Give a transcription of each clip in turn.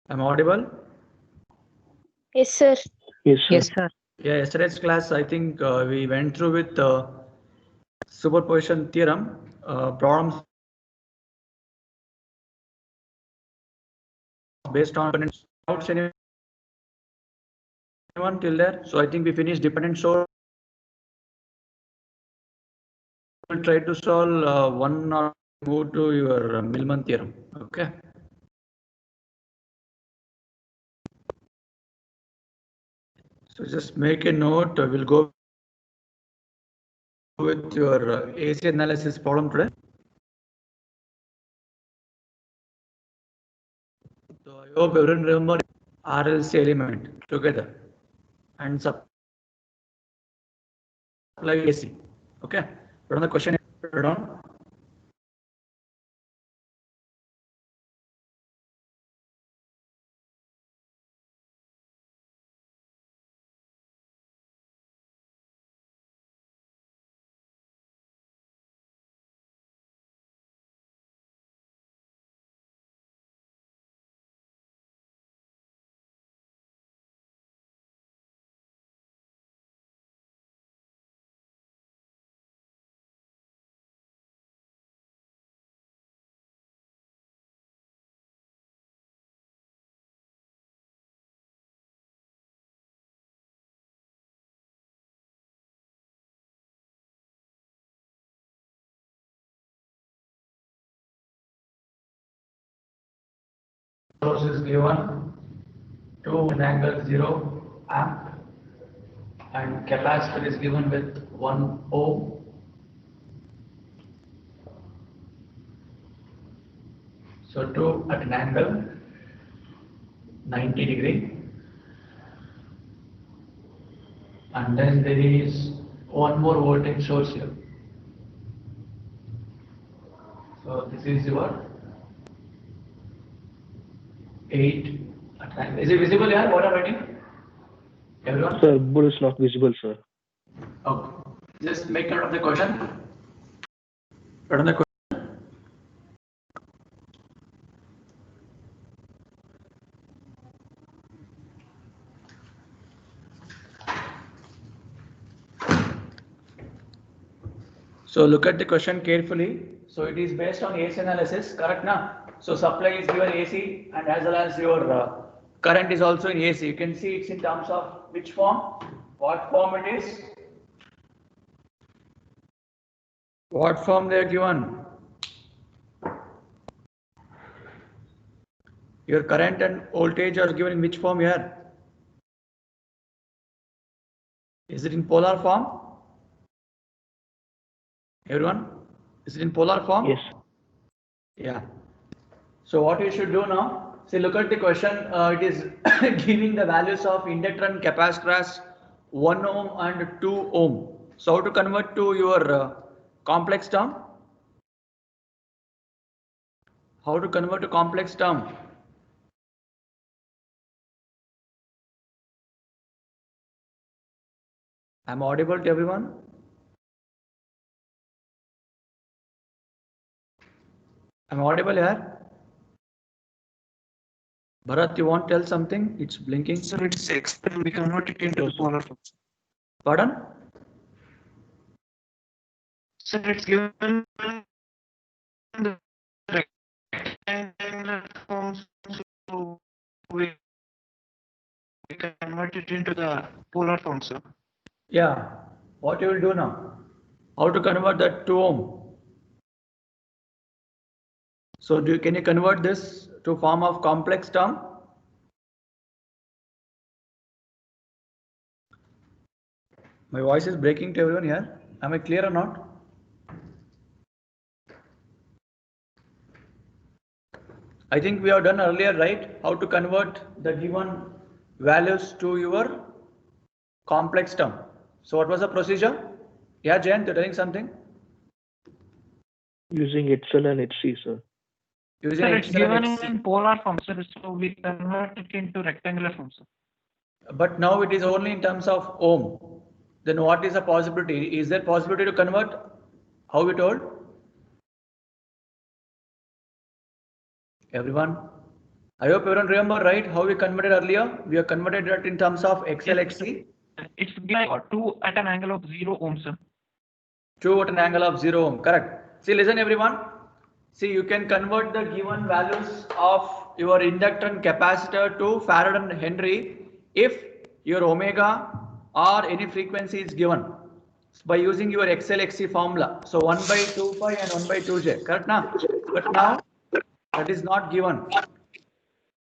Am I audible? Yes, sir. Yes, sir. Yes, sir. Yeah, yesterday's class, I think we went through with superposition theorem, problems based on dependent doubts. Anyone till there? So I think we finished dependent source. We'll try to solve one or move to your Millman theorem. Okay. So just make a note. We'll go with your AC analysis problem today. So I hope everyone remember RLC element together and supply AC. Okay. Put on the question. Put on. Source is given to an angle 0 amp and capacitor is given with 1 ohm. So 2 at an angle 90 degree, and then there is one more voltage source here. So this is your 8 at an angle. Is it visible here? What I'm writing? Everyone? Sir, but it's not visible, sir. Okay. Just make note of the question. Put on the question. So look at the question carefully. So it is based on AC analysis, correct now? So supply is given AC and as well as your current is also in AC. You can see it's in terms of which form, what form it is, what form they are given. Your current and voltage are given in which form here? Is it in polar form? Everyone? Is it in polar form? Yes. Yeah. So what you should do now, see look at the question, it is giving the values of inductor and capacitor as 1 ohm and 2 ohm. So how to convert to your complex term? How to convert to complex term? I'm audible to everyone? I'm audible here? Bharat, you want to tell something? It's blinking. Sir, it's explained. We convert it into the polar form. Pardon? Sir, it's given the rectangular form, so we convert it into the polar form, sir. Yeah. What you will do now? How to convert that to ohm? So can you convert this to form of complex term? My voice is breaking to everyone here. Am I clear or not? I think we have done earlier, right? How to convert the given values to your complex term. So what was the procedure? Yeah, Jayant, you're telling something? Using HL and HC, sir. Using Sir, it's HL and given HC. in polar form, sir, so we convert it into rectangular form, sir. But now it is only in terms of ohm. Then what is the possibility? Is there possibility to convert? How we told? Everyone? I hope everyone remember, right, how we converted earlier. We have converted that in terms of XLXC. It's like 2 at an angle of 0 ohms, sir. 2 at an angle of 0 ohm, correct. See, listen everyone. See, you can convert the given values of your inductor and capacitor to Farad and Henry if your omega or any frequency is given by using your XLXC formula. So 1 by 2 pi and 1 by 2j, correct now? But now that is not given,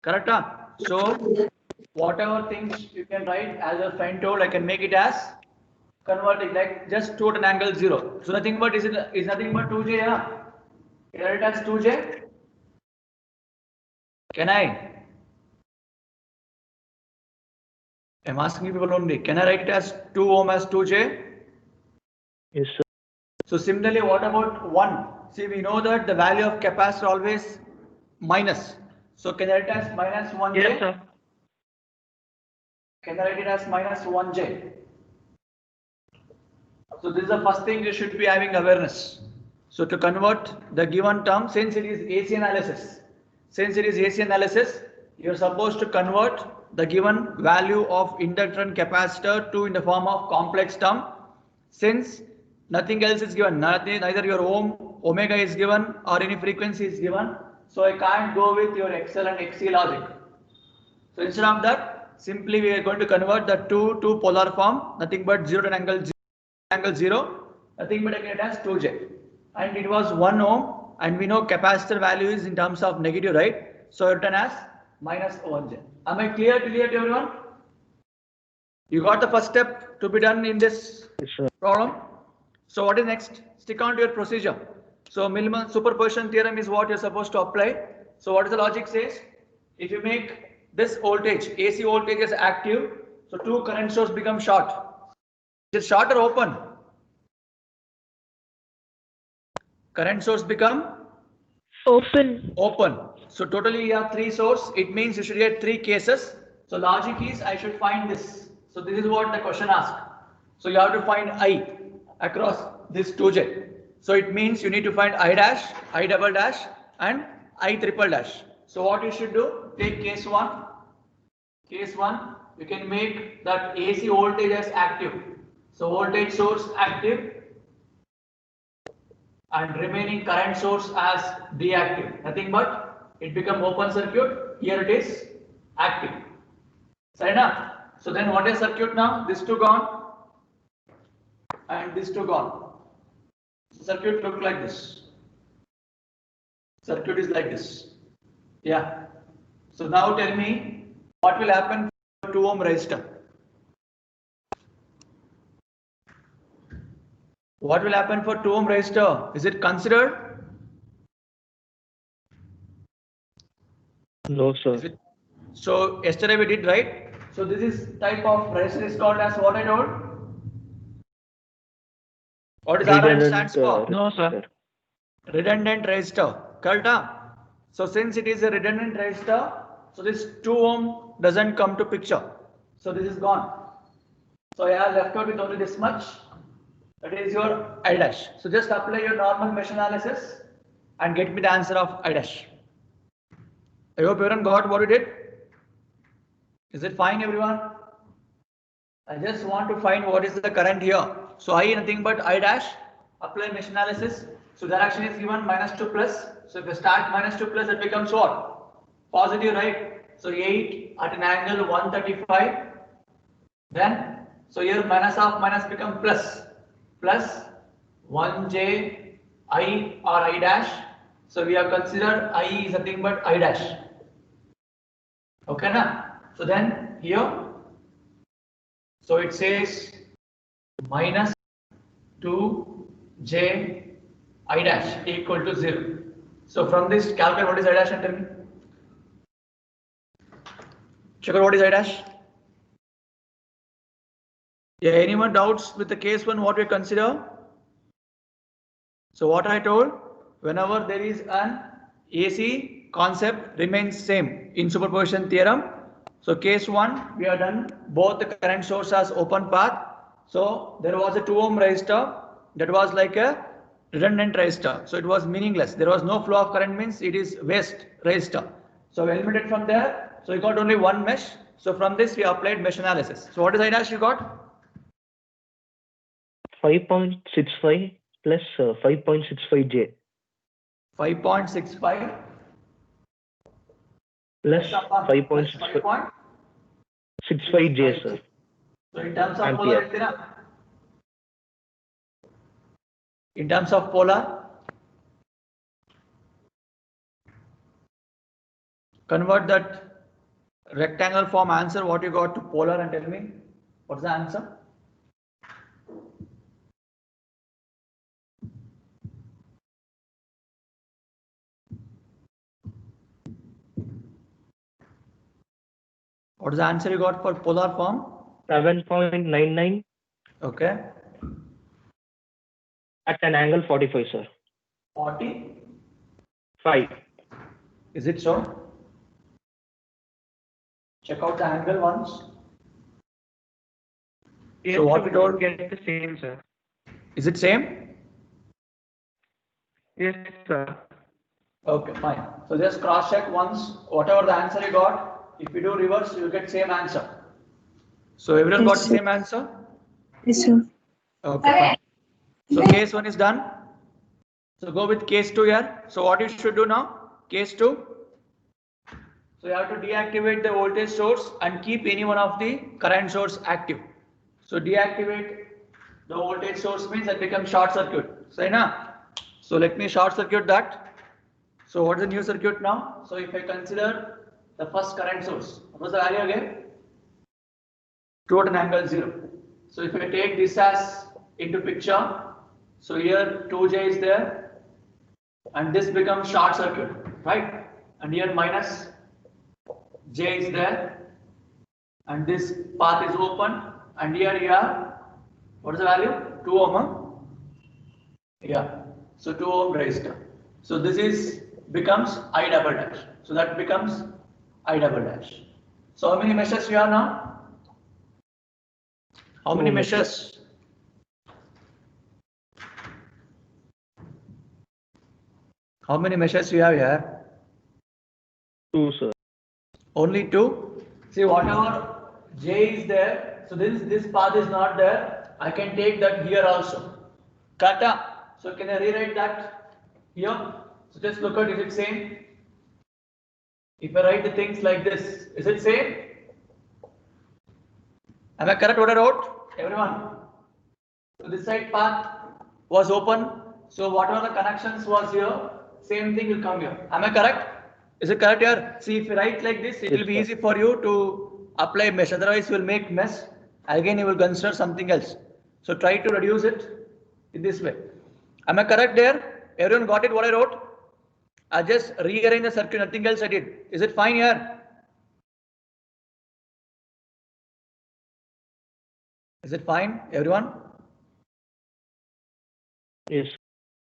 correct now? So whatever things you can write as a friend told, I can make it as converting like just 2 at an angle 0. So nothing but is nothing but 2j, yeah? Can I write as 2j? Can I? I'm asking people only. Can I write it as 2 ohm as 2j? Yes, sir. So similarly, what about 1? See, we know that the value of capacitor always minus. So can I write it as minus 1j? Yes, sir. Can I write it as minus 1j? So this is the first thing you should be having awareness. So to convert the given term, since it is AC analysis, you're supposed to convert the given value of inductor and capacitor to in the form of complex term. Since nothing else is given, neither your omega is given or any frequency is given, so I can't go with your XL and XC logic. So instead of that, simply we are going to convert the 2 to polar form, nothing but 0 to angle 0, nothing but again as 2j. And it was 1 ohm, and we know capacitor value is in terms of negative, right? So written as minus 1j. Am I clear to everyone? You got the first step to be done in this Yes, sir. problem. So what is next? Stick on to your procedure. So Millman superposition theorem is what you're supposed to apply. So what is the logic says? If you make this voltage, AC voltage is active, so two current source become short. Is it short or open? Current source become Open. open. So totally you have 3 source. It means you should get 3 cases. So logic is I should find this. So this is what the question asks. So you have to find I across this 2j. So it means you need to find I dash, I double dash and I triple dash. So what you should do, take case 1. Case 1, you can make that AC voltage as active. So voltage source active and remaining current source as deactive. Nothing but it become open circuit. Here it is active. So then what is circuit now? This two gone and this two gone. Circuit look like this. Circuit is like this. Yeah. So now tell me what will happen for 2 ohm resistor. What will happen for 2 ohm resistor? Is it considered? No, sir. So yesterday we did, right? So this is type of resistor is called as what I told? What is RN stands for? No, sir. Redundant resistor. Correct? So since it is a redundant resistor, so this 2 ohm doesn't come to picture. So this is gone. So I have left out with only this much. That is your I dash. So just apply your normal mesh analysis and get me the answer of I dash. I hope everyone got what we did. Is it fine, everyone? I just want to find what is the current here. So I nothing but I dash, apply mesh analysis. So direction is given -2 plus. So if you start -2 plus, it becomes what? Positive, right? So 8 at an angle 135. Then, so here minus of minus become plus. Plus 1j I or I dash. So we have considered I is nothing but I dash. Okay, na? So then here, so it says minus 2j I dash equal to 0. So from this calculate what is I dash and tell me. Check out what is I dash. Yeah, anyone doubts with the case 1 what we consider? So what I told, whenever there is an AC concept remains same in superposition theorem. So case 1 we have done both the current source as open path. So there was a 2 ohm resistor that was like a redundant resistor. So it was meaningless. There was no flow of current means it is waste resistor. So we eliminated from there. So we got only one mesh. So from this we applied mesh analysis. So what is Ainash you got? 5.65 plus 5.65J 5.65 plus plus 5.65J, sir. So in terms of Ampere. polar, in terms of polar, convert that rectangle form answer what you got to polar and tell me what's the answer. What is the answer you got for polar form? 7.99 Okay. at an angle 45, sir. 40. 5. Is it so? Check out the angle once. Yes, So what sir, we told? get the same, sir. Is it same? Yes, sir. Okay, fine. So just cross check once. Whatever the answer you got, if you do reverse, you will get same answer. So everyone got the same answer? Yes, sir. Okay, fine. So case 1 is done. So go with case 2 here. So what you should do now? Case 2. So you have to deactivate the voltage source and keep any one of the current source active. So deactivate the voltage source means that becomes short circuit. So let me short circuit that. So what is the new circuit now? So if I consider the first current source, what was the value again? 2 at an angle 0. So if I take this as into picture, so here 2J is there and this becomes short circuit, right? And here minus J is there and this path is open and here you have, what is the value? 2 ohm, huh? Yeah, so 2 ohm resistor. So this is becomes I double dash. So that becomes I double dash. So how many meshes you have now? How many meshes? How many meshes you have here? 2, sir. Only 2. See, whatever J is there, so this path is not there. I can take that here also. Kata. So can I rewrite that here? So just look at, is it same? If I write the things like this, is it same? Am I correct what I wrote? Everyone. So this side path was open. So whatever the connections was here, same thing will come here. Am I correct? Is it correct here? See, if you write like this, it will be easy for you to apply mesh. Otherwise, you will make mess. Again, you will consider something else. So try to reduce it in this way. Am I correct there? Everyone got it what I wrote? I just rearrange the circuit, nothing else I did. Is it fine here? Is it fine, everyone? Yes.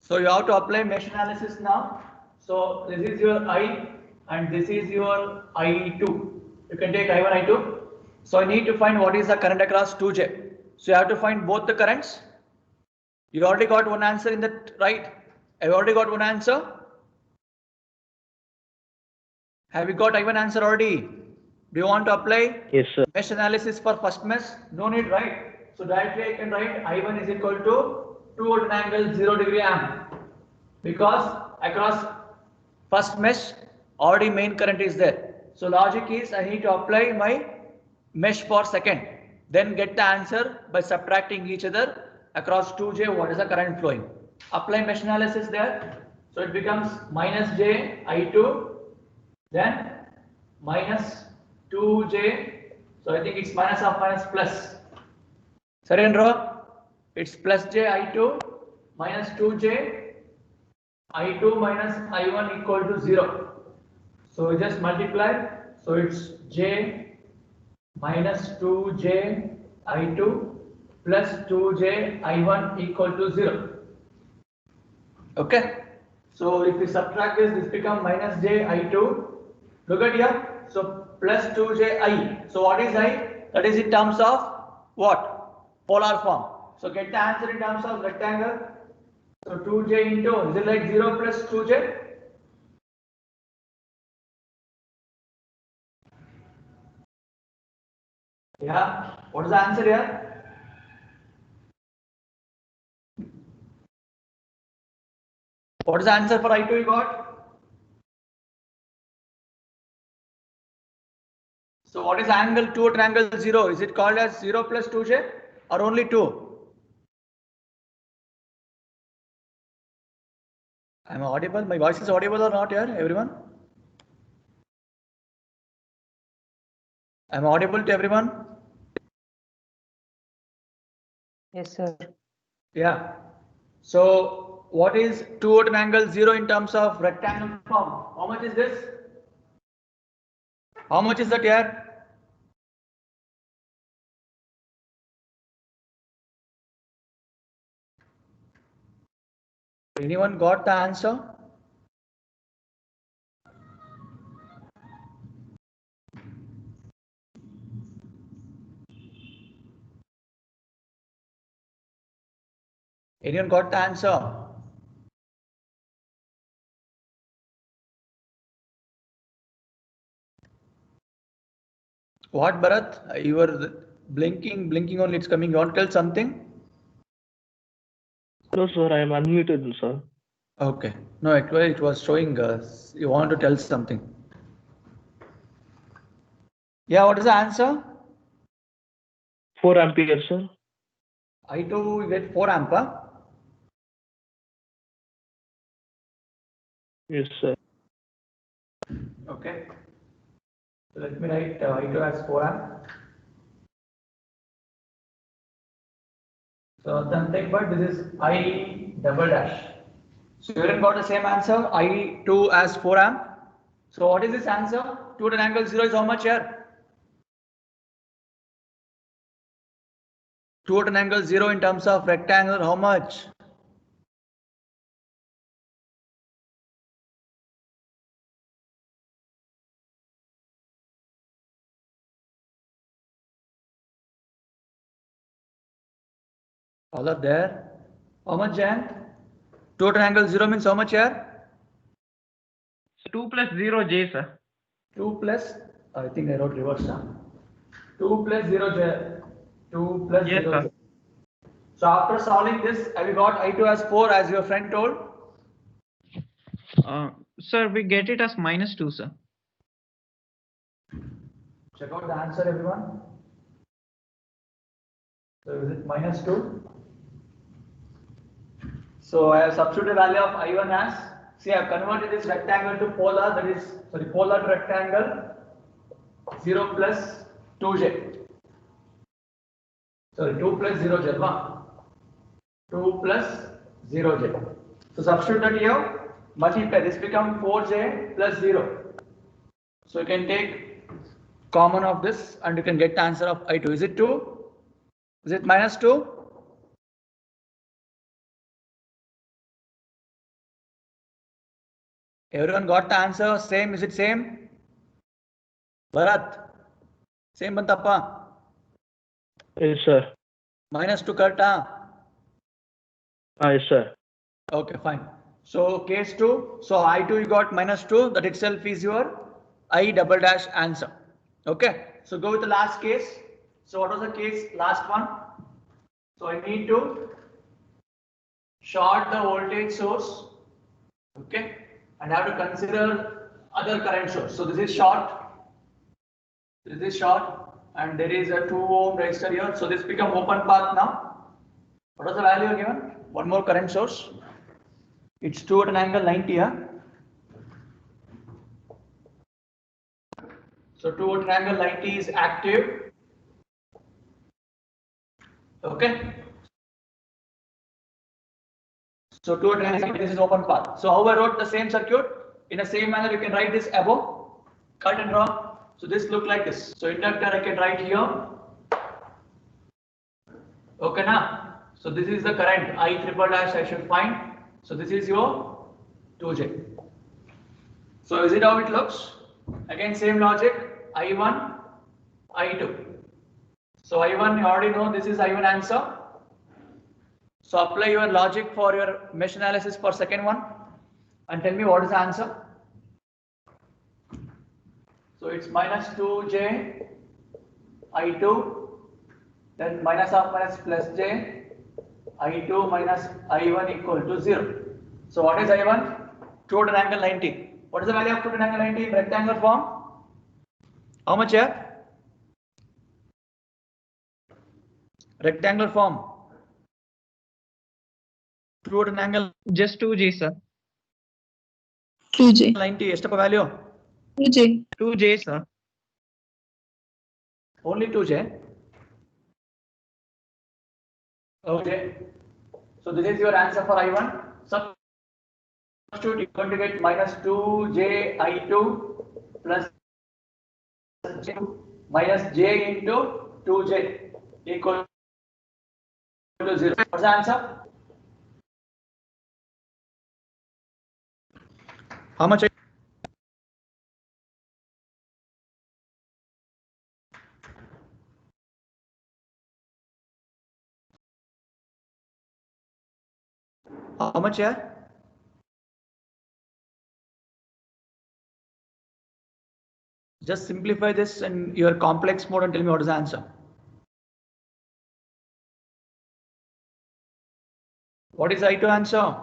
So you have to apply mesh analysis now. So this is your I and this is your I2. You can take I1, I2. So I need to find what is the current across 2J. So you have to find both the currents. You already got one answer in that, right? Have you already got one answer? Have you got I1 answer already? Do you want to apply Yes, sir. mesh analysis for first mesh? No need, right? So directly I can write I1 is equal to 2 at an angle 0 degree amp. Because across first mesh already main current is there. So logic is I need to apply my mesh for second. Then get the answer by subtracting each other across 2J what is the current flowing. Apply mesh analysis there. So it becomes minus J I2 then minus 2J. So I think it's minus of minus plus. Sarendra, it's plus J I2 minus 2J I2 minus I1 equal to 0. So we just multiply. So it's J minus 2J I2 plus 2J I1 equal to 0. Okay. So if we subtract this becomes minus J I2. Look at here. So plus 2J I. So what is I? That is in terms of what? Polar form. So get the answer in terms of rectangle. So 2J into, is it like 0 plus 2J? Yeah. What is the answer here? What is the answer for I2 you got? So what is angle 2 at angle 0? Is it called as 0 plus 2j or only 2? Am I audible? My voice is audible or not here, everyone? Am I audible to everyone? Yes, sir. Yeah. So what is 2 at an angle 0 in terms of rectangle form? How much is this? How much is that here? Anyone got the answer? Anyone got the answer? What, Bharat? You were blinking only. It's coming. You want to tell something? No, sir, I am unmuted, sir. Okay. No, actually, it was showing us. You want to tell something. Yeah, what is the answer? 4 ampere, sir. I2 you get 4 amp. Huh? Yes, sir. Okay. So let me write I2 as 4 amp. So nothing but this is I double dash. So you haven't got the same answer, I2 as 4 amp. So what is this answer? 2 at an angle 0 is how much here? 2 at an angle 0 in terms of rectangle, how much? All are there. How much, Jan? 2 at an angle 0 means how much here? So 2 plus 0 j, sir. 2 plus, I think I wrote reverse now. 2 plus 0 j. 2 plus Yes, 0 sir. j. So after solving this, have you got I2 as 4 as your friend told? Sir, we get it as -2, sir. Check out the answer, everyone. So is it -2? So I have substituted value of I1 as, see I have converted this rectangle to polar, that is, sorry, polar to rectangle 0 plus 2j. Sorry, 2 plus 0j, 2 plus 0j. So substitute that here, multiply, this become 4j plus 0. So you can take common of this and you can get the answer of I2. Is it 2? Is it -2? Everyone got the answer? Same? Is it same? Bharat? Same Bantappa? Yes, sir. -2 correct? Yes, sir. Okay, fine. So case 2. So I2 you got -2. That itself is your I double dash answer. Okay. So go with the last case. So what was the case? Last one. So I need to short the voltage source. Okay. And I have to consider other current source. So this is short. This is short. And there is a 2 ohm resistor here. So this become open path now. What was the value given? One more current source. It's 2 at an angle 90. Huh? So 2 at an angle 90 is active. Okay. So 2 at an angle 90, this is open path. So how I wrote the same circuit? In the same manner, you can write this above. Cut and draw. So this look like this. So inductor I can write here. Okay, now. So this is the current I triple dash I should find. So this is your 2J. So is it how it looks? Again, same logic. I1, I2. So I1, you already know this is I1 answer. So apply your logic for your mesh analysis for second one and tell me what is the answer. So it's -2j I2 then minus of minus plus j, I2 minus I1 equal to 0. So what is I1? 2 at an angle 90. What is the value of 2 at an angle 90 in rectangular form? How much here? Rectangular form. 2 at an angle Just 2J, sir. 2J. 90. ಎಷ್ಟಪ್ಪ value? 2J. 2J, sir. Only 2j. Okay. So this is your answer for I1. Substitute, you're going to get minus 2j I2 plus j minus j into 2j equal to 0. What's the answer? How much? How much here? Just simplify this in your complex mode and tell me what is the answer. What is I2 answer?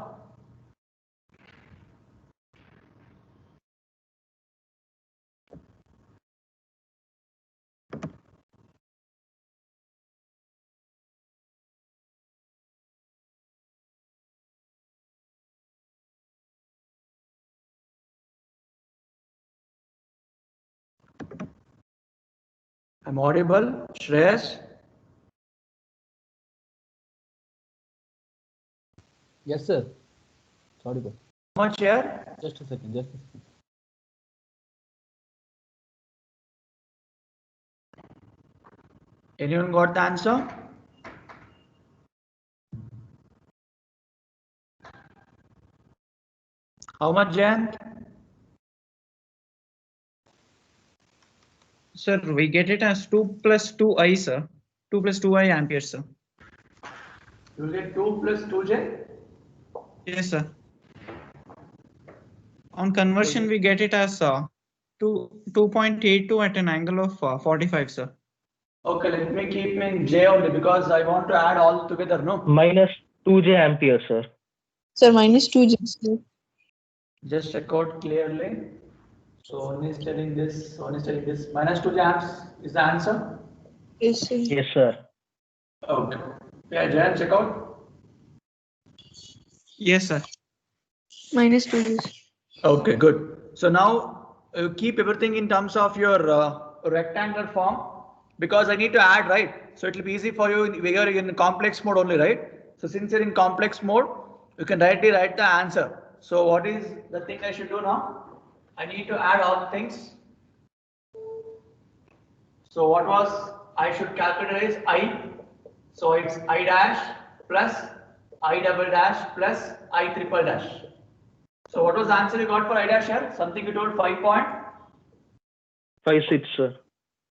I'm audible, Shreyas? Yes, sir. Audible. How much here? Just a second. Just a second. Anyone got the answer? How much, Jayant? Sir, we get it as 2 plus 2I, sir. 2 plus 2I amperes, sir. You will get 2 plus 2j. Yes, sir. On conversion, we get it as 2.82 at an angle of 45, sir. Okay, let me keep in j only because I want to add all together, no? Minus 2j ampere, sir. Sir, minus 2J. Sir. Just check out clearly. So one is telling this, one is telling this. Minus 2j amps is the answer? Yes, sir. Yes, sir. Okay. Yeah, Jayant, check out. Yes, sir. Minus 2J. Okay, good. So now keep everything in terms of your rectangular form because I need to add, right? So it will be easy for you when you're in complex mode only, right? So since you're in complex mode, you can directly write the answer. So what is the thing I should do now? I need to add all the things. So what was I should calculate is I. So it's I dash plus I double dash plus I triple dash. So what was the answer you got for I dash here? Something you told 56, sir.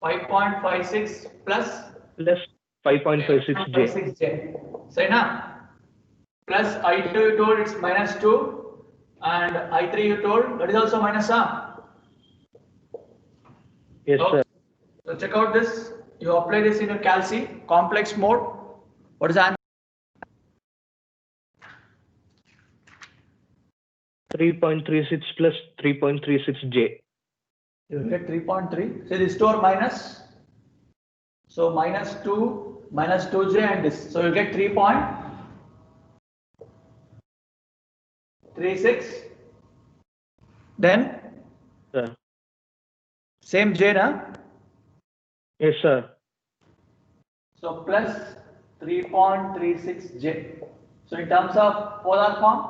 5.56 plus Plus 5.56j. 56j. So now plus I2 you told it's minus 2 and I3 you told that is also minus Yes, Okay. sir. So check out this. You apply this in your calci complex mode. What is the answer? 3.36 plus 3.36j. You will get 3.3. Say this store minus. So minus 2, minus 2j and this. So you get 3.36. Then Sir. same j, na? Yes, sir. So plus 3.36j. So in terms of polar form,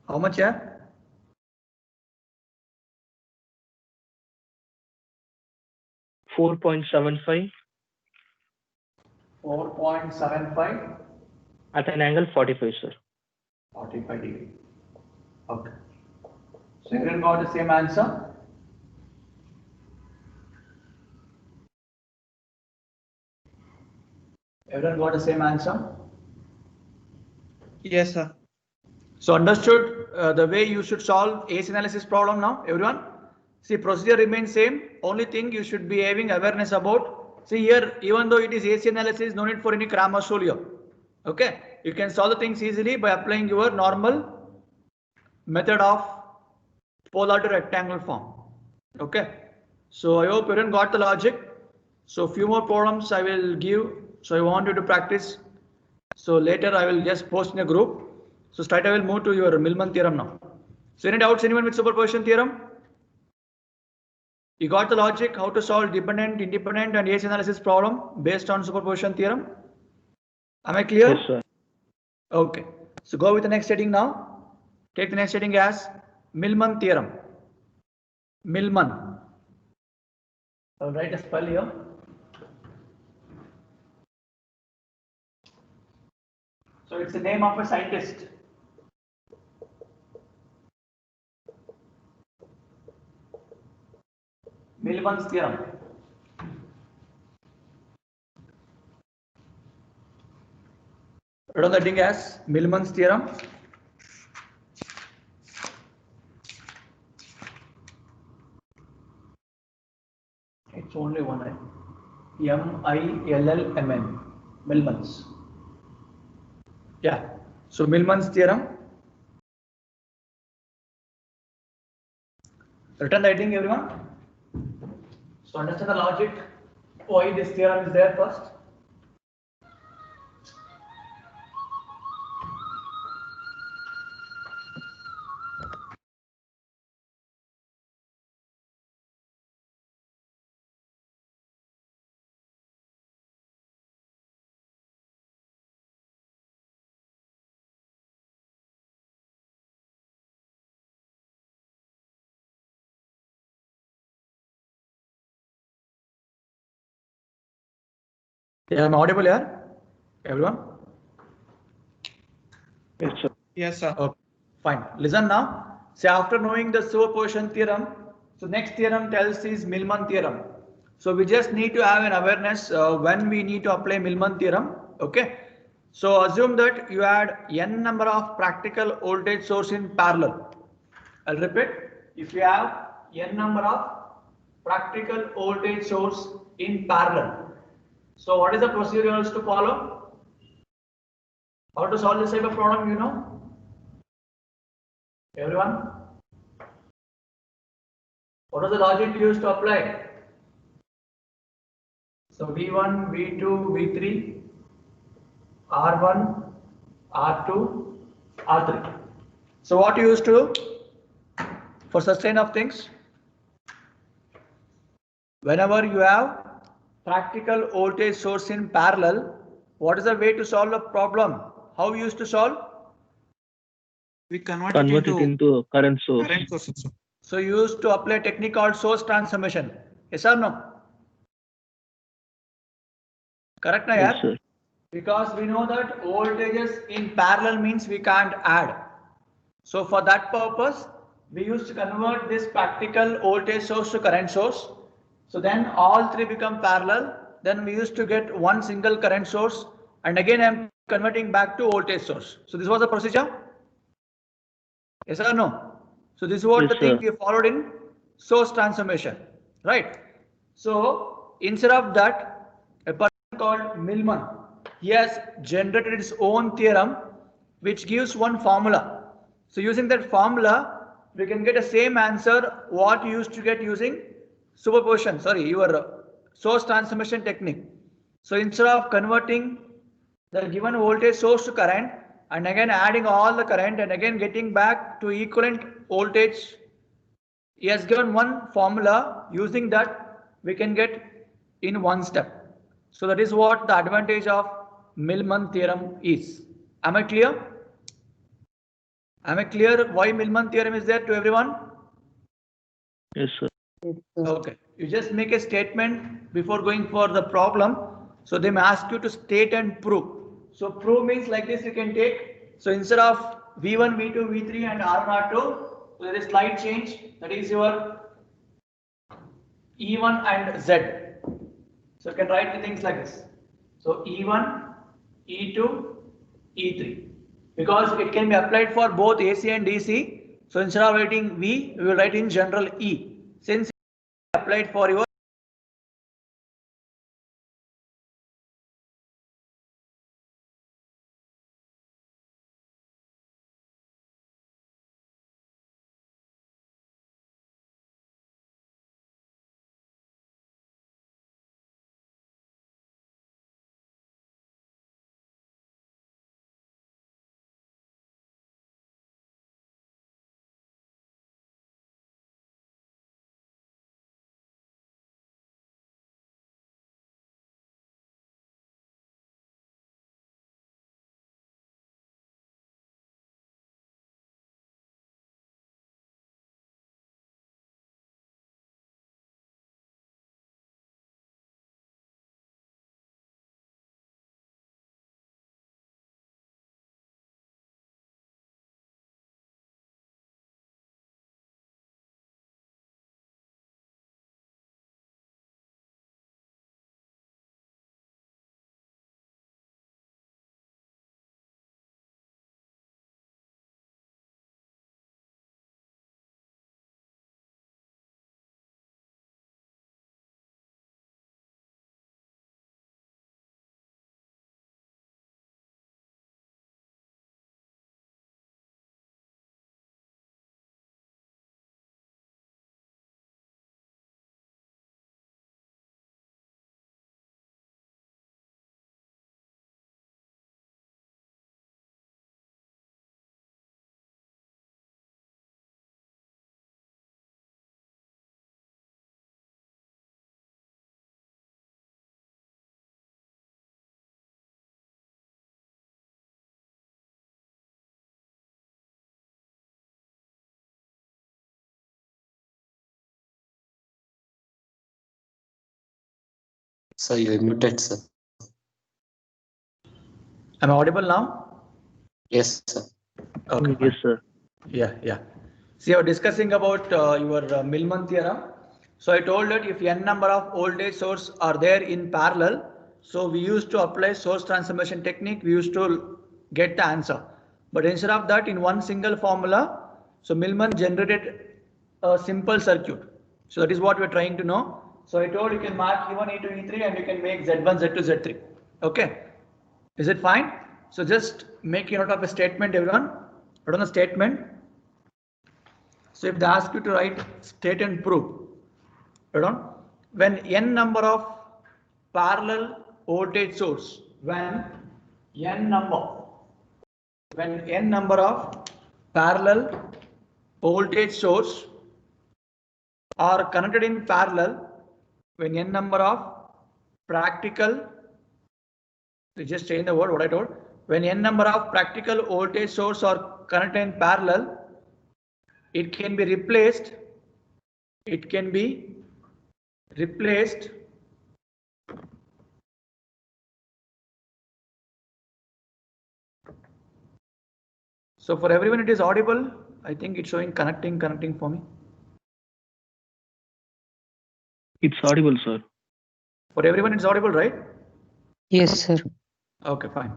how much here? 4.75 4.75 at an angle 45, sir. 45 degree. Okay. So everyone got the same answer? Everyone got the same answer? Yes, sir. So understood the way you should solve AC analysis problem now, everyone? See, procedure remains same. Only thing you should be having awareness about. See here, even though it is AC analysis, no need for any Kramers rule here. Okay, you can solve the things easily by applying your normal method of polar to rectangle form. Okay, so I hope everyone got the logic. So few more problems I will give. So I want you to practice. So later I will just post in a group. So straight I will move to your Millman theorem now. So any doubts anyone with superposition theorem? You got the logic how to solve dependent, independent and AC analysis problem based on superposition theorem? Am I clear? Yes, sir. Okay. So go with the next heading now. Take the next heading as Millman theorem. Millman. I'll write a spell here. So it's the name of a scientist. Millman's theorem. Write on the heading as Millman's theorem. It's only one I. M-I-L-L-M-N. Millman's. Yeah. So Millman's theorem. Written the heading, everyone. So understand the logic why this theorem is there first. Yeah, I'm audible here, everyone. Yes, sir. Yes, sir. Okay, fine. Listen now. See, after knowing the superposition theorem, so next theorem tells is Millman theorem. So we just need to have an awareness when we need to apply Millman theorem. Okay. So assume that you had n number of practical voltage source in parallel. I'll repeat. If you have n number of practical voltage source in parallel. So what is the procedure you have to follow? How to solve this type of problem, you know? Everyone? What is the logic used to apply? So V1, V2, V3, R1, R2, R3. So what you used to do for such kind of things? Whenever you have practical voltage source in parallel, what is the way to solve a problem? How you used to solve? We convert Convert it into current source. current source also. So you used to apply a technique called source transformation. Yes or no? Correct na Yes, yaar? sir. Because we know that voltages in parallel means we can't add. So for that purpose, we used to convert this practical voltage source to current source. So then all three become parallel. Then we used to get one single current source. And again, I'm converting back to voltage source. So this was the procedure. Yes or no? So this is what Yes, the thing sir. we followed in source transformation, right? So instead of that, a person called Millman, he has generated his own theorem, which gives one formula. So using that formula, we can get the same answer what you used to get using superposition. Sorry, your source transformation technique. So instead of converting the given voltage source to current and again adding all the current and again getting back to equivalent voltage, he has given one formula. Using that we can get in one step. So that is what the advantage of Millman theorem is. Am I clear? Am I clear why Millman theorem is there to everyone? Yes, sir. Okay, you just make a statement before going for the problem. So they may ask you to state and prove. So prove means like this you can take. So instead of V1, V2, V3 and R1, R2, So there is slight change, that is your E1 and Z. So you can write the things like this. So E1, E2, E3. Because it can be applied for both AC and DC. So instead of writing V, we will write in general E. Since it is applied for your Sir, you're muted, sir. am I audible now? Yes, sir. Okay. Yes, sir. Yeah. See, you're discussing about your Millman theorem. So I told that if n number of voltage source are there in parallel, so we used to apply source transformation technique, we used to get the answer. But instead of that, in one single formula, so Millman generated a simple circuit. So that is what we're trying to know. So I told you can mark E1, E2, E3 and you can make Z1, Z2, Z3. Okay. Is it fine? So just make a note of a statement, everyone. Put on a statement. So if they ask you to write state and prove, when n number of parallel voltage source, when n number of parallel voltage source are connected in parallel, when n number of practical, so just change the word what I told, when n number of practical voltage source are connected in parallel, it can be replaced so for everyone it is audible. I think it's showing connecting for me. It's audible, sir. For everyone it's audible, right? Yes, sir. Okay, fine.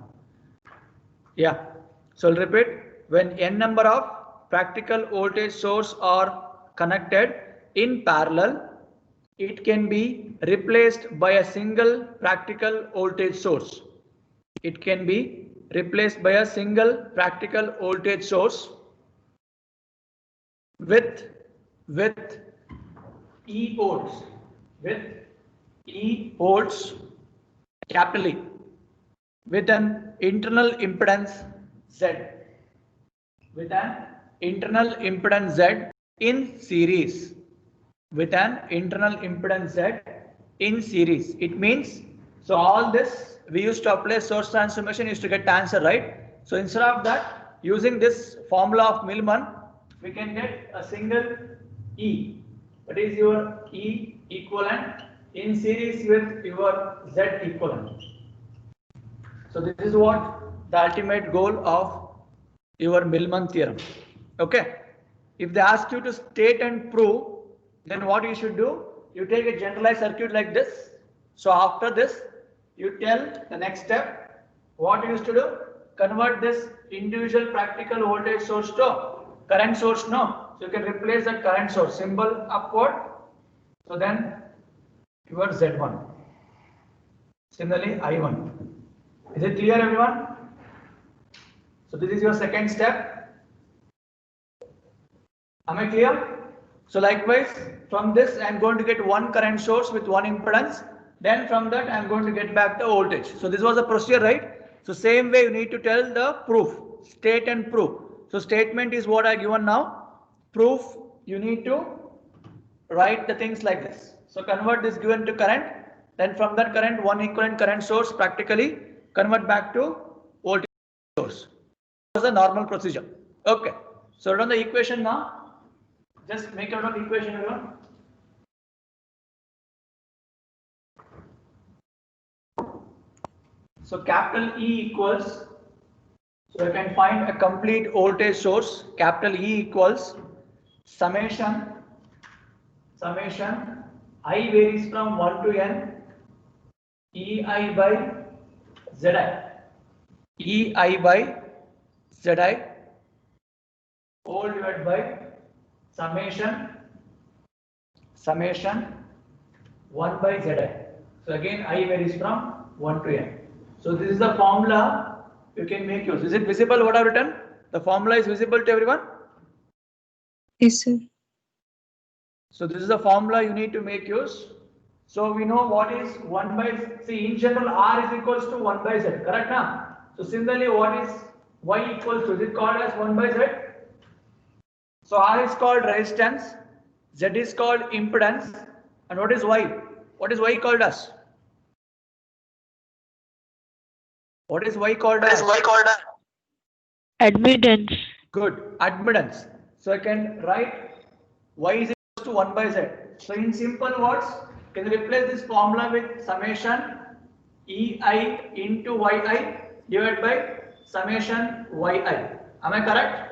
Yeah, so I'll repeat. When n number of practical voltage source are connected in parallel, it can be replaced by a single practical voltage source. It can be replaced by a single practical voltage source with E volts, capital E, with an internal impedance Z, in series, It means, so all this we used to apply source transformation used to get the answer, right? So instead of that, using this formula of Millman, we can get a single E, that is your E equivalent in series with your Z equivalent. So this is what the ultimate goal of your Millman theorem. Okay, if they ask you to state and prove, then what you should do? You take a generalized circuit like this. So after this, you tell the next step. What you used to do? Convert this individual practical voltage source to current source. No, so you can replace that current source symbol upward. So then your Z1. Similarly, I1. Is it clear, everyone? So this is your second step. Am I clear? So likewise, from this I am going to get one current source with one impedance. Then from that I am going to get back the voltage. So this was the procedure, right? So same way you need to tell the proof, state and prove. So statement is what I given now. Proof, you need to write the things like this. So convert this given to current. Then from that current, one equivalent current source practically convert back to voltage source. That was the normal procedure. Okay. So run the equation now. Just make out of the equation, everyone. So capital E equals, so you can find a complete voltage source. Capital E equals summation I varies from 1 to n EI by ZI. EI by ZI all divided by summation 1 by ZI. So again I varies from 1 to n. So this is the formula you can make use. Is it visible what I have written? The formula is visible to everyone? Yes, sir. So this is the formula you need to make use. So we know what is 1 by, see in general R is equals to 1 by Z, correct now? So similarly what is Y equals to, is it called as 1 by Z? So R is called resistance, Z is called impedance, and what is Y? What is Y called as? What is Y called as? Admittance. Good, admittance. So I can write Y is equals to 1 by Z. So in simple words, can you replace this formula with summation EI into YI divided by summation YI. Am I correct?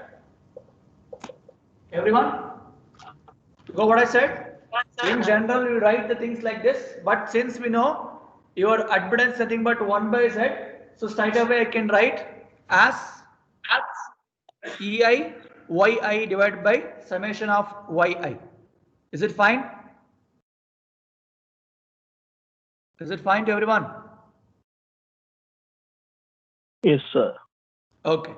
Everyone? Go what I said? In general, you write the things like this, but since we know your admittance is nothing but 1 by Z, so straight away I can write as EI YI divided by summation of YI. Is it fine? Is it fine to everyone? Yes, sir. Okay.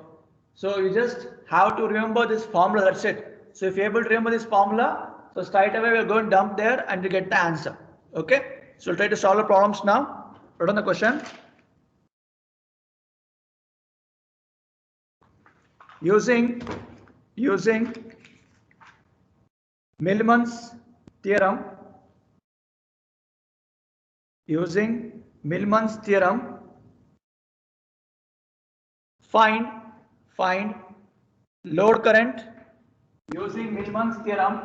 So you just have to remember this formula, that's it. So if you're able to remember this formula, so straight away we're going to dump there and you get the answer. Okay. So we'll try to solve the problems now. Write on the question. Using Millman's theorem, find load current. Using Millman's theorem,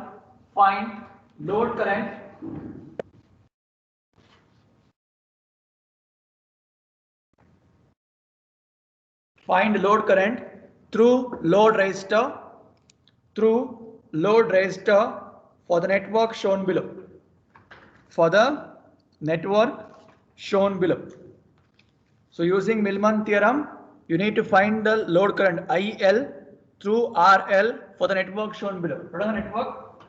find load current through load resistor for the network shown below. So using Millman theorem, you need to find the load current IL through RL for the network shown below. What is the network?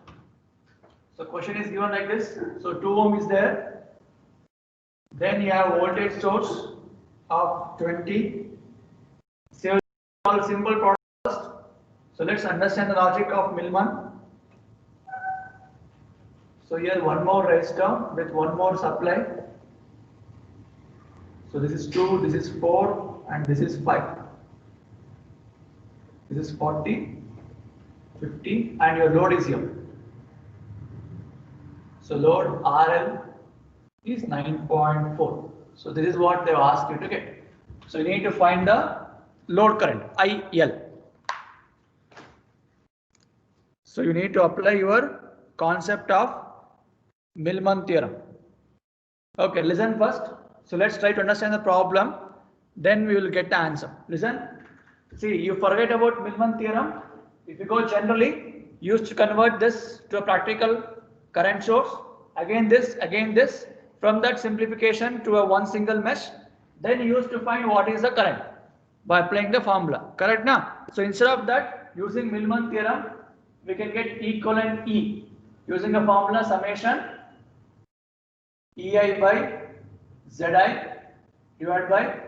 So question is given like this. So 2 ohm is there. Then you have voltage source of 20. So all simple product first. So let's understand the logic of Millman. So here one more resistor with one more supply. So this is 2, this is 4, and this is 5. This is 40, 50, and your load is here. So load RL is 9.4. So this is what they asked you to get. So you need to find the load current IL. So you need to apply your concept of Millman theorem. Okay, listen first. So let's try to understand the problem. Then we will get the answer. Listen. See, you forget about Millman theorem. If you go generally, used to convert this to a practical current source. Again this. From that simplification to a one single mesh, then used to find what is the current by applying the formula. Correct now? So instead of that, using Millman theorem, we can get equivalent E using the formula summation EI by ZI divided by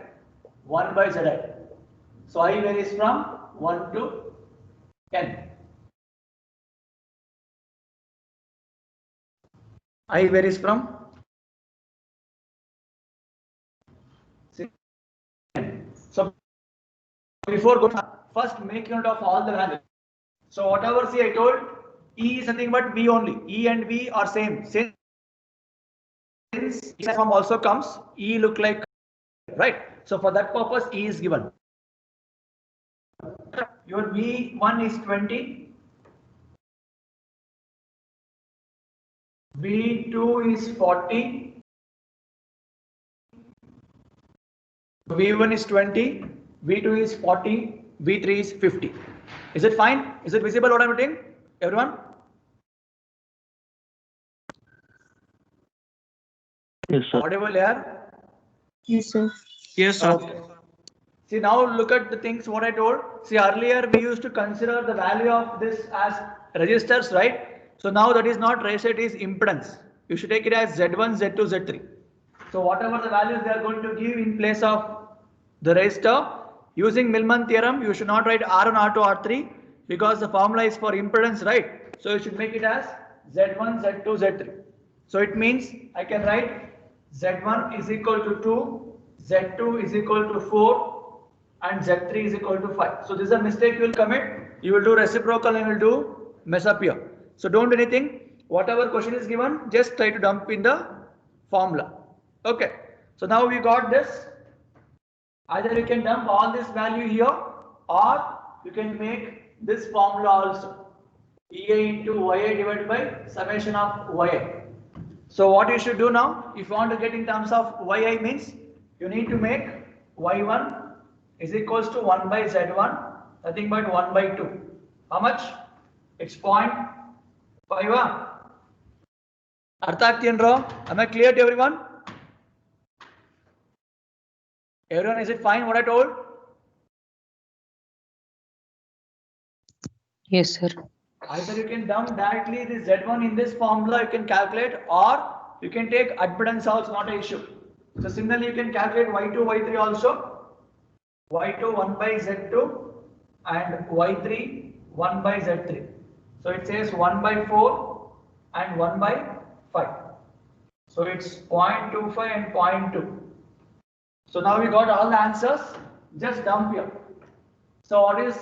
1 by ZI. So I varies from 1 to n. I varies from so before going first make note of all the values. So whatever see I told E is nothing but V only. E and V are same. Since form also comes, E look like right. So for that purpose E is given. Your V1 is 20. V2 is 40. V1 is 20, V2 is 40, V3 is 50. Is it fine? Is it visible what I'm writing? Everyone? Yes, sir. Audible here? Yes, sir. Yes, sir. Okay. See now look at the things what I told. See earlier we used to consider the value of this as resistors, right? So now that is not resistor, it is impedance. You should take it as Z1, Z2, Z3. So whatever the values they are going to give in place of the resistor, using Millman theorem, you should not write R1, R2, R3 because the formula is for impedance, right? So you should make it as Z1, Z2, Z3. So it means I can write Z1 is equal to 2, Z2 is equal to 4 and Z3 is equal to 5. So this is a mistake you will commit. You will do reciprocal and you will do mess up here. So don't do anything. Whatever question is given, just try to dump in the formula. Okay. So now we got this. Either you can dump all this value here or you can make this formula also. EA into YA divided by summation of YA. So what you should do now, if you want to get in terms of YI means, you need to make Y1 is equals to 1 by Z1, nothing but 1 by 2. How much? It's 0.5. Am I clear to everyone? Everyone, is it fine what I told? Yes, sir. Either you can dump directly this Z1 in this formula, you can calculate, or you can take admittance also, not an issue. So similarly, you can calculate Y2, Y3 also. Y2 1 by Z2 and Y3 1 by Z3. So it says 1 by 4 and 1 by 5. So it's 0.25 and 0.2. So now we got all the answers. Just dump here. So what is,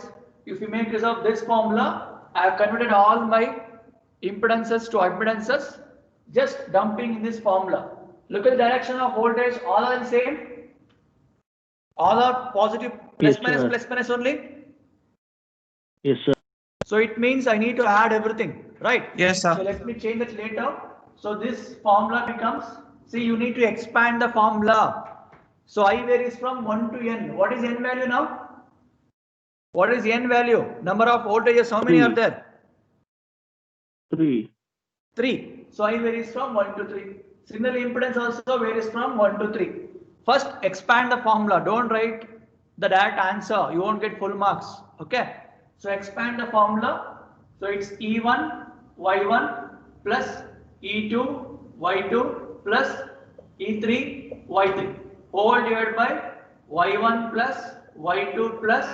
if you make use of this formula, I have converted all my impedances to admittances, just dumping in this formula. Look at the direction of voltage, all are the same. All are positive, Yes, sir. plus minus only. Yes, sir. So it means I need to add everything, right? Yes, sir. So let me change that later. So this formula becomes, see, you need to expand the formula. So I varies from 1 to n. What is n value now? What is n value? Number of voltages, how many are 3. there? 3. 3. So I varies from 1 to 3. Similarly, impedance also varies from 1 to 3. First, expand the formula. Don't write the direct answer. You won't get full marks. Okay. So expand the formula. So it's E1 Y1 plus E2 Y2 plus E3 Y3 all divided by Y1 plus Y2 plus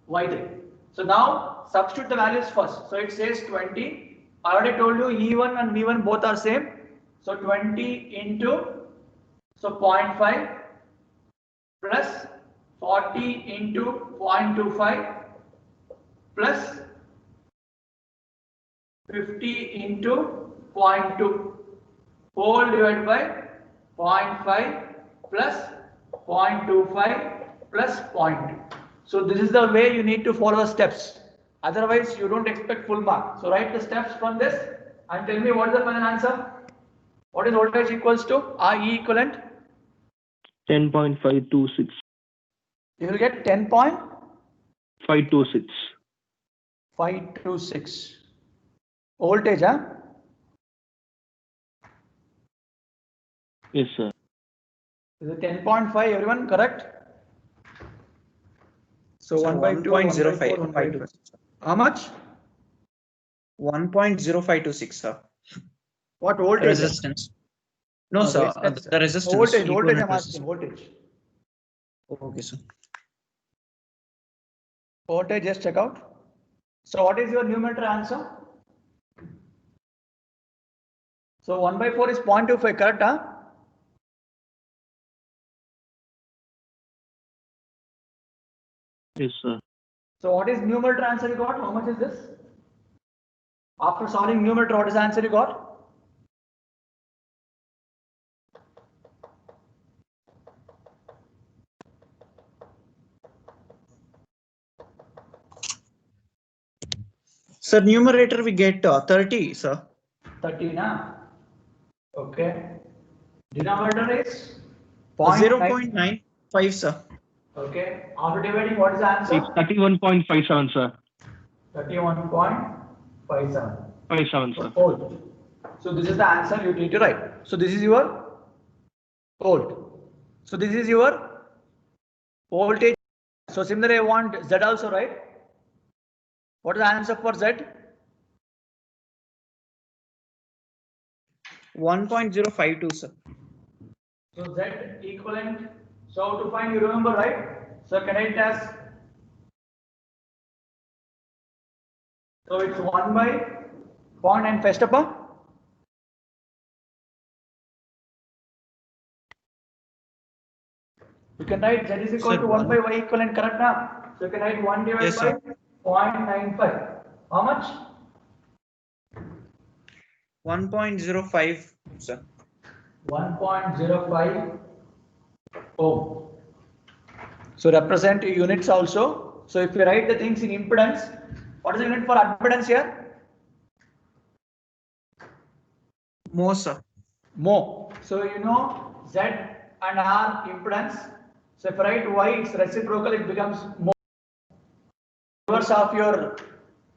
Y3. So now substitute the values first. So it says 20. I already told you E1 and V1 both are same. So 20 into, so 0.5 plus 40 into 0.25 plus 50 into 0.2 whole divided by 0.5 plus 0.25 plus 0.2. So this is the way you need to follow the steps. Otherwise, you don't expect full mark. So write the steps from this and tell me what is the final answer. What is voltage equals to? RE equivalent? 10.526. You will get 10.526. 526. Voltage, huh? Yes, sir. Is it 10.5? Everyone correct? So Sir, 1 by 2, 1 by 4, 1.05 1 by 5. How much? 1.0526, sir. What voltage? Resistance. No, No, sir. resistance. The resistance. Voltage, voltage equivalent I'm asking, resistance. voltage. Okay, sir. Voltage, just check out. So what is your numerator answer? So 1 by 4 is 0.25, correct, huh? Yes, sir. So what is numerator answer you got? How much is this? After solving numerator, what is the answer you got? Sir, numerator we get 30, sir. 30, na? Okay. Denominator is 0.95, sir. Okay. After dividing, what is the answer? It's 31.57, sir. 31.57. 57, sir. Volt. So this is the answer you need to write. So this is your volt. So this is your voltage. So similarly, I want Z also, right? What is the answer for Z? 1.052, sir. So Z equivalent. So how to find, you remember, right? So connect it as. So it's 1 by 0.9 first upon. You can write Z is equal Sir, to 1 by Y equivalent, correct now? So you can write 1 divided Yes, by sir. 0.95. How much? 1.05, sir. 1.05 ohm. So represent units also. So if you write the things in impedance, what is the unit for admittance here? More, sir. Mho. So you know Z and R impedance. So if I write Y, it's reciprocal, it becomes mho. Reverse of your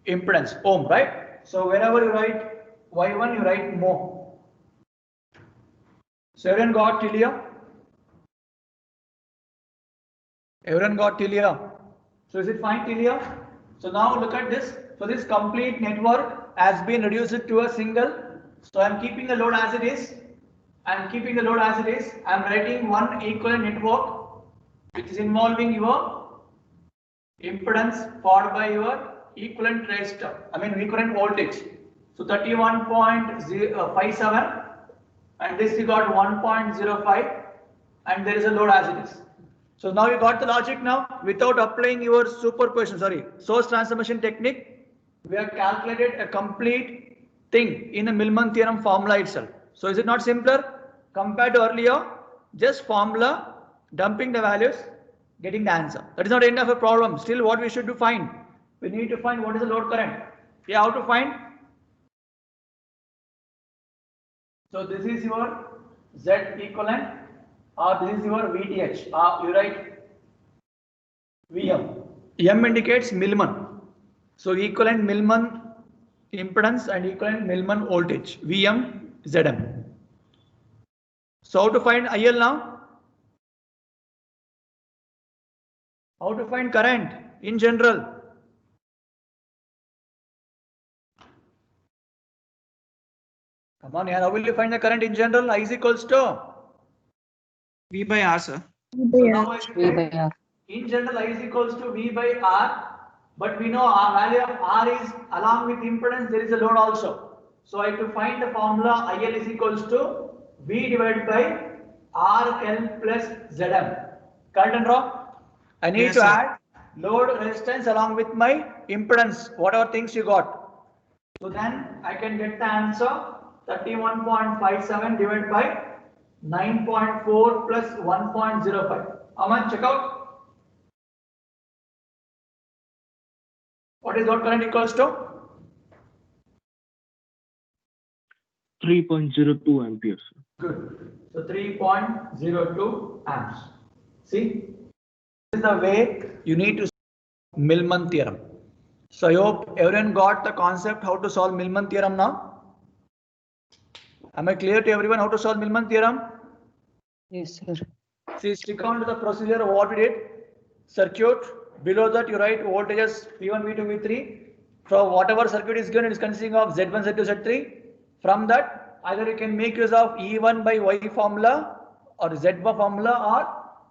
impedance, ohm, right? So whenever you write Y1, you write mho. So everyone got till here? Everyone got till here? So is it fine till here? So now look at this. So this complete network has been reduced to a single. So I'm keeping the load as it is. I'm keeping the load as it is. I'm writing one equivalent network which is involving your impedance followed by your equivalent resistor. I mean equivalent voltage. So 31.57 and this you got 1.05 and there is a load as it is. So now you got the logic now without applying your source transformation technique. We have calculated a complete thing in a Millman theorem formula itself. So is it not simpler compared to earlier? Just formula, dumping the values, getting the answer. That is not the end of a problem. Still what we should do find? We need to find what is the load current. Yeah, how to find? So this is your Z equivalent or this is your VTH. You write VM. M indicates Millman. So equivalent Millman impedance and equivalent Millman voltage. VM, Zm. So how to find IL now? How to find current in general? Come on, yeah. How will you find the current in general? I is equals to V by R, sir. So now I V by R. in general I is equals to V by R, but we know our value of R is along with impedance there is a load also. So I have to find the formula IL is equals to V divided by RL plus Zm. Correct and wrong? I need Yes, to sir. add load resistance along with my impedance, whatever things you got. So then I can get the answer 31.57 divided by 9.4 plus 1.05. Aman, check out. What is load current equals to? 3.02 amperes. Good. So 3.02 amps. See, this is the way you need to solve Millman theorem. So I hope everyone got the concept how to solve Millman theorem now. Am I clear to everyone how to solve Millman theorem? Yes, sir. See, stick on to the procedure of what we did. Circuit. Below that, you write voltages V1, V2, V3. From whatever circuit is given, it is consisting of Z1, Z2, Z3. From that, either you can make use of E1 by Y formula or Z1 formula or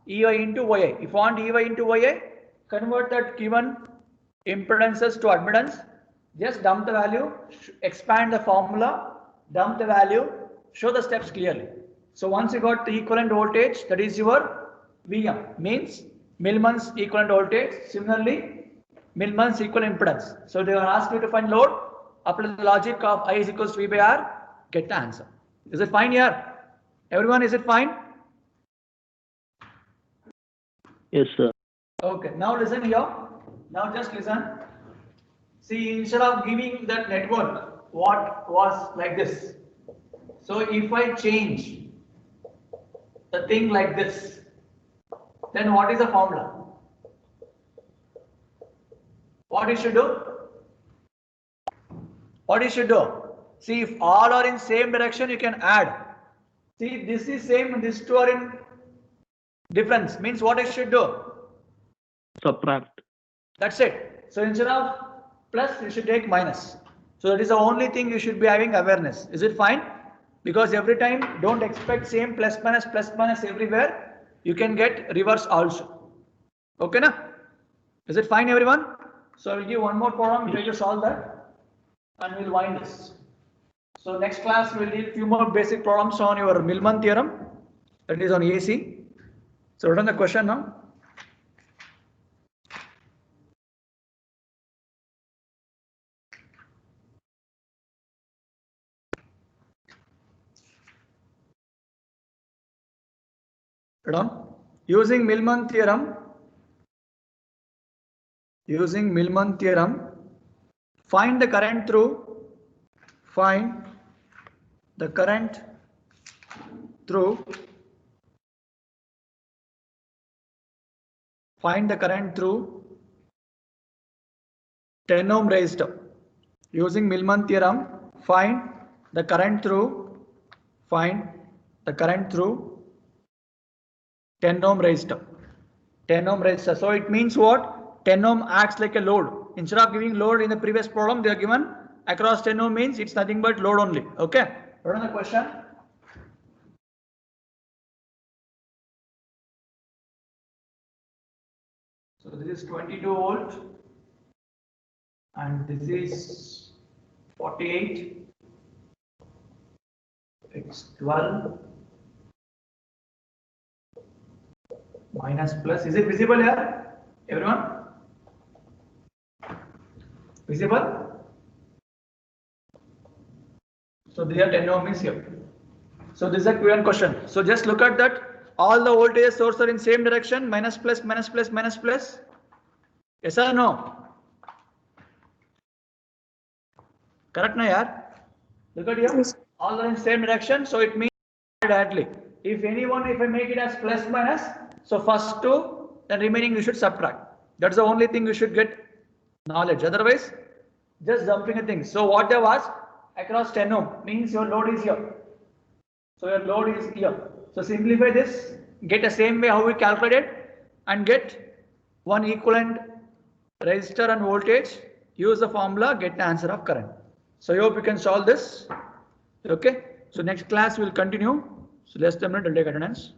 EY into YI. If you want EY into YI, convert that given impedances to admittance. Just dump the value, expand the formula, dump the value, show the steps clearly. So once you got the equivalent voltage, that is your VM, means Millman's equivalent voltage. Similarly, Millman's equivalent impedance. So they are asked you to find load, apply the logic of I is equals to V by R, get the answer. Is it fine here? Everyone, is it fine? Yes, sir. Okay, now listen here. Now just listen. See, instead of giving that network, what was like this. So if I change the thing like this, then what is the formula? What you should do? What you should do? See, if all are in same direction, you can add. See, this is same and these two are in difference. Means what I should do? Subtract. That's it. So instead of plus, you should take minus. So that is the only thing you should be having awareness. Is it fine? Because every time don't expect same plus minus everywhere. You can get reverse also. Okay, na? Is it fine, everyone? So I will give one more problem, try to solve that, and we'll wind this. So next class we'll do a few more basic problems on your Millman theorem, that is on AC. So return the question now. Using Millman theorem, find the current through, find the current through 10 ohm resistor. Using Millman theorem, find the current through 10 ohm resistor. 10 ohm resistor. So it means what? 10 ohm acts like a load. Instead of giving load in the previous problem, they are given across 10 ohm means it's nothing but load only. Okay. What is the question? So this is 22 volt and this is 48. It's 12. Minus plus, is it visible here? Everyone? Visible? So there are 10 ohm is here. So this is a Q&A question. So just look at that. All the voltage sources are in same direction. Minus plus, minus plus, minus plus. Yes or no? Correct na yaar? Look at here. Yes. All are in same direction. So it means directly. If I make it as plus minus. So first two, then remaining you should subtract. That's the only thing you should get knowledge. Otherwise, just dumping a thing. So what there was across 10 ohm means your load is here. So your load is here. So simplify this, get the same way how we calculated and get one equivalent resistor and voltage. Use the formula, get the answer of current. So I hope you can solve this. Okay. So next class we will continue. So less than a minute, I'll take attendance.